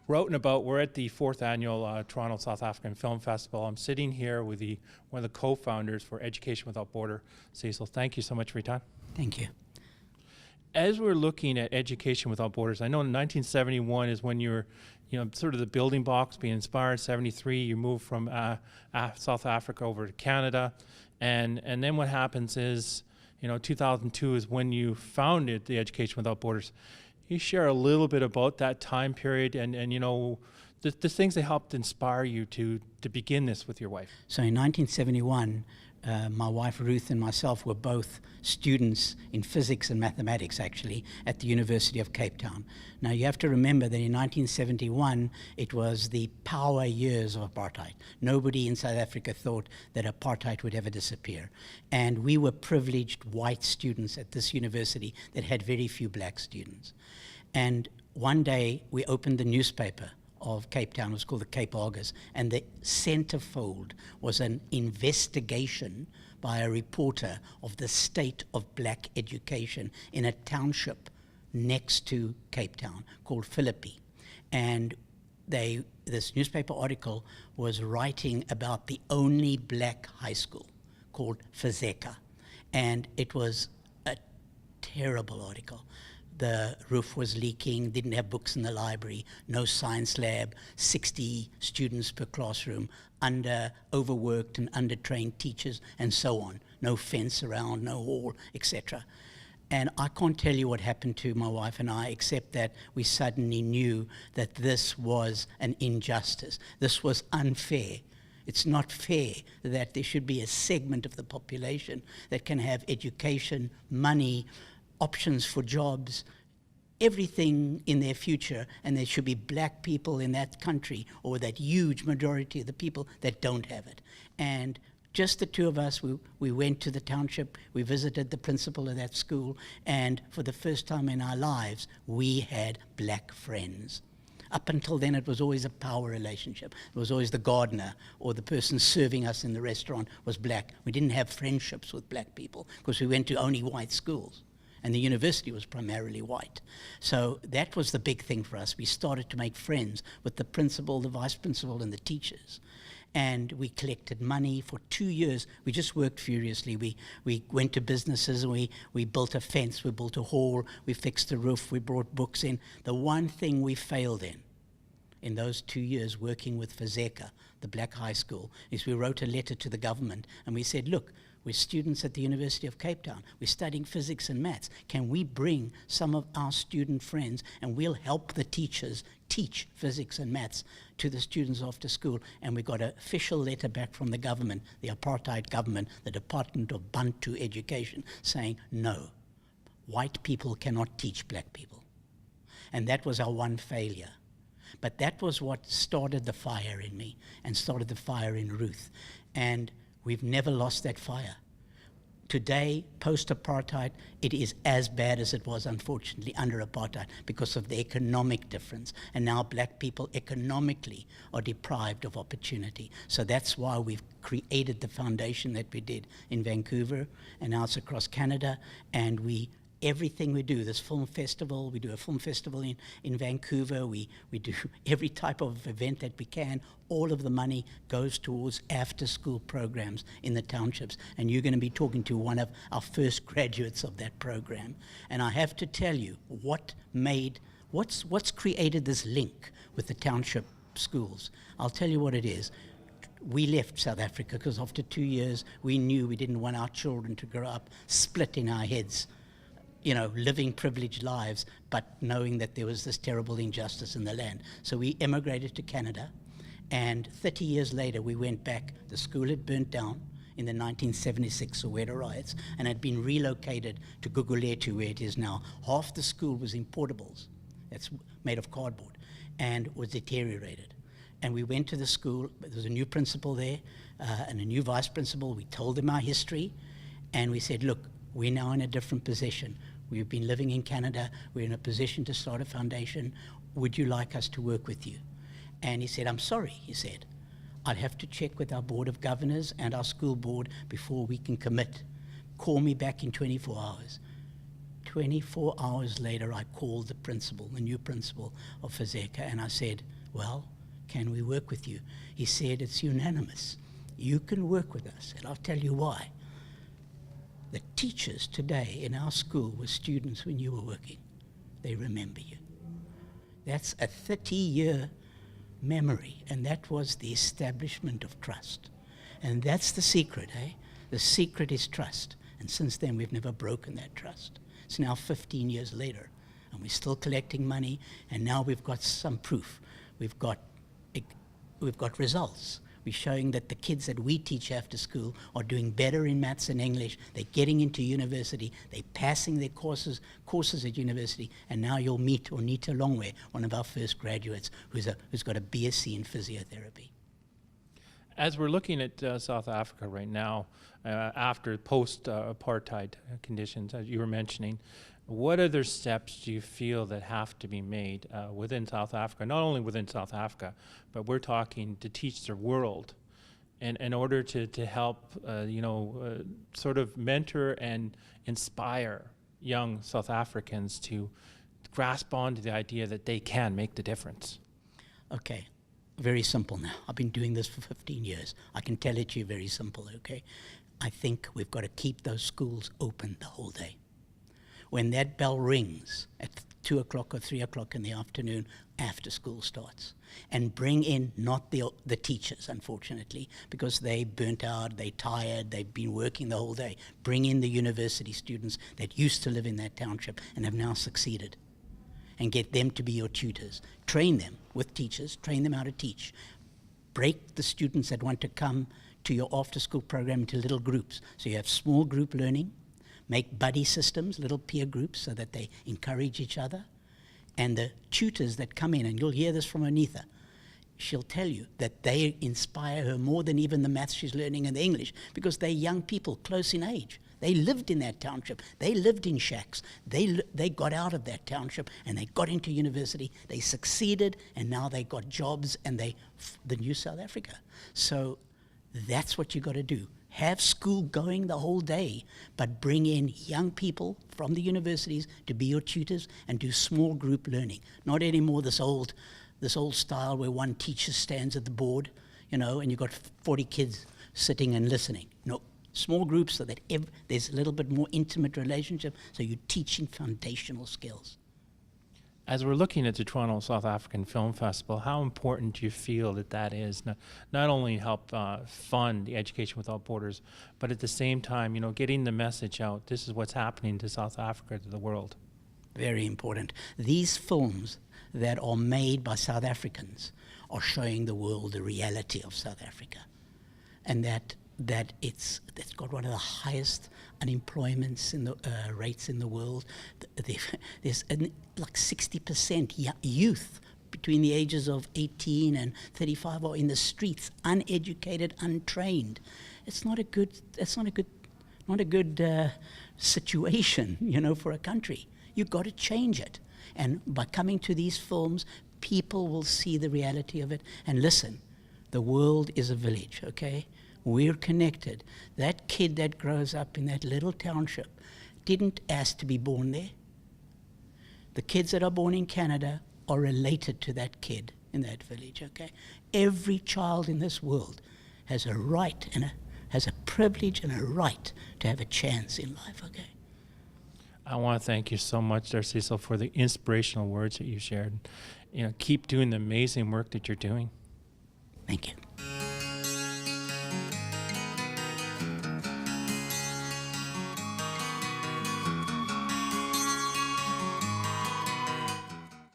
We're out and about. We're at the 4th annual Toronto South African Film Festival. I'm sitting here with one of the co-founders for Education Without Border, Cecil. Thank you so much for your time. Thank you. As we're looking at Education Without Borders, I know in 1971 is when you were, sort of the building blocks being inspired. 73, you moved from South Africa over to Canada, and then what happens is, 2002 is when you founded the Education Without Borders. You share a little bit about that time period and the things that helped inspire you to begin this with your wife. So in 1971, my wife Ruth and myself were both students in physics and mathematics, actually, at the University of Cape Town. Now you have to remember that in 1971, it was the power years of apartheid. Nobody in South Africa thought that apartheid would ever disappear. And we were privileged white students at this university that had very few black students. And one day we opened the newspaper of Cape Town. It was called the Cape Argus, and the centerfold was an investigation by a reporter of the state of black education in a township next to Cape Town called Philippi. And this newspaper article was writing about the only black high school called Fezeka, and it was a terrible article. The roof was leaking, didn't have books in the library, no science lab, 60 students per classroom, overworked and undertrained teachers, and so on. No fence around, no hall, etc. And I can't tell you what happened to my wife and I, except that we suddenly knew that this was an injustice. This was unfair. It's not fair that there should be a segment of the population that can have education, money, options for jobs, everything in their future, and there should be black people in that country, or that huge majority of the people that don't have it. And just the two of us, we went to the Township, we visited the principal of that school, and for the first time in our lives, we had black friends. Up until then, it was always a power relationship. It was always the gardener or the person serving us in the restaurant was black. We didn't have friendships with black people because we went to only white schools. And the university was primarily white. So that was the big thing for us. We started to make friends with the principal, the vice principal, and the teachers. And we collected money for 2 years. We just worked furiously. We went to businesses, and we built a fence, we built a hall, we fixed the roof, we brought books in. The one thing we failed in those 2 years working with Fezeka, the black high school, is we wrote a letter to the government, and we said, look, we're students at the University of Cape Town. We're studying physics and maths. Can we bring some of our student friends and we'll help the teachers teach physics and maths to the students after school? And we got an official letter back from the government, the apartheid government, the Department of Bantu Education, saying, no, white people cannot teach black people. And that was our one failure. But that was what started the fire in me and started the fire in Ruth. And we've never lost that fire. Today, post-apartheid, it is as bad as it was, unfortunately, under apartheid because of the economic difference. And now black people economically are deprived of opportunity. So that's why we've created the foundation that we did in Vancouver, and now it's across Canada. And everything we do, this film festival, we do a film festival in Vancouver, we do every type of event that we can. All of the money goes towards after-school programs in the townships, and you're going to be talking to one of our first graduates of that program. And I have to tell you, what's created this link with the township schools? I'll tell you what it is. We left South Africa because after 2 years, we knew we didn't want our children to grow up split in our heads, living privileged lives, but knowing that there was this terrible injustice in the land. So we emigrated to Canada, and 30 years later, we went back. The school had burnt down in the 1976 Soweto riots and had been relocated to Gugulethu, where it is now. Half the school was in portables, that's made of cardboard, and was deteriorated. And we went to the school. There was a new principal there and a new vice principal. We told them our history, and we said, look, we're now in a different position. We've been living in Canada. We're in a position to start a foundation. Would you like us to work with you? And he said, I'm sorry, he said. I'd have to check with our board of governors and our school board before we can commit. Call me back in 24 hours. 24 hours later, I called the principal, the new principal of Fezeka, and I said, Well, can we work with you? He said, it's unanimous. You can work with us, and I'll tell you why. The teachers today in our school were students when you were working. They remember you. That's a 30-year memory, and that was the establishment of trust. And that's the secret, eh? The secret is trust. And since then, we've never broken that trust. It's now 15 years later, and we're still collecting money, and now we've got some proof. We've got results. We're showing that the kids that we teach after school are doing better in maths and English. They're getting into university. They're passing their courses at university. And now you'll meet Onita Longwe, one of our first graduates, who's got a BSc in physiotherapy. As we're looking at South Africa right now, after post-apartheid conditions, as you were mentioning, what other steps do you feel that have to be made within South Africa, not only within South Africa, but we're talking to teach the world in order to help, sort of mentor and inspire young South Africans to grasp onto the idea that they can make the difference? Okay, very simple now. I've been doing this for 15 years. I can tell it to you very simple, okay? I think we've got to keep those schools open the whole day. When that bell rings at 2 o'clock or 3 o'clock in the afternoon, after school starts, and bring in not the teachers, unfortunately, because they burnt out, they tired, they've been working the whole day. Bring in the university students that used to live in that township and have now succeeded, and get them to be your tutors. Train them with teachers, train them how to teach. Break the students that want to come to your after-school program into little groups. So you have small group learning. Make buddy systems, little peer groups, so that they encourage each other. And the tutors that come in, and you'll hear this from Anita, she'll tell you that they inspire her more than even the maths she's learning and the English, because they're young people close in age. They lived in that township. They lived in shacks. They got out of that township and they got into university. They succeeded, and now they got jobs, and the new South Africa. So that's what you got to do. Have school going the whole day, but bring in young people from the universities to be your tutors and do small group learning. Not anymore this old style where one teacher stands at the board, and you've got 40 kids sitting and listening. No, small groups so that there's a little bit more intimate relationship, so you're teaching foundational skills. As we're looking at the Toronto South African Film Festival, how important do you feel that is, not only help fund the Education Without Borders, but at the same time, getting the message out, this is what's happening to South Africa, to the world? Very important. These films that are made by South Africans are showing the world the reality of South Africa, and that it's got one of the highest unemployments in the rates in the world. There's like 60% youth between the ages of 18 and 35 are in the streets, uneducated, untrained. It's not a good situation, for a country. You've got to change it. And by coming to these films, people will see the reality of it. And listen, the world is a village, okay? We're connected. That kid that grows up in that little township didn't ask to be born there. The kids that are born in Canada are related to that kid in that village, okay? Every child in this world has a right and has a privilege and a right to have a chance in life, okay? I want to thank you so much there, Cecil, for the inspirational words that you shared. Keep doing the amazing work that you're doing. Thank you.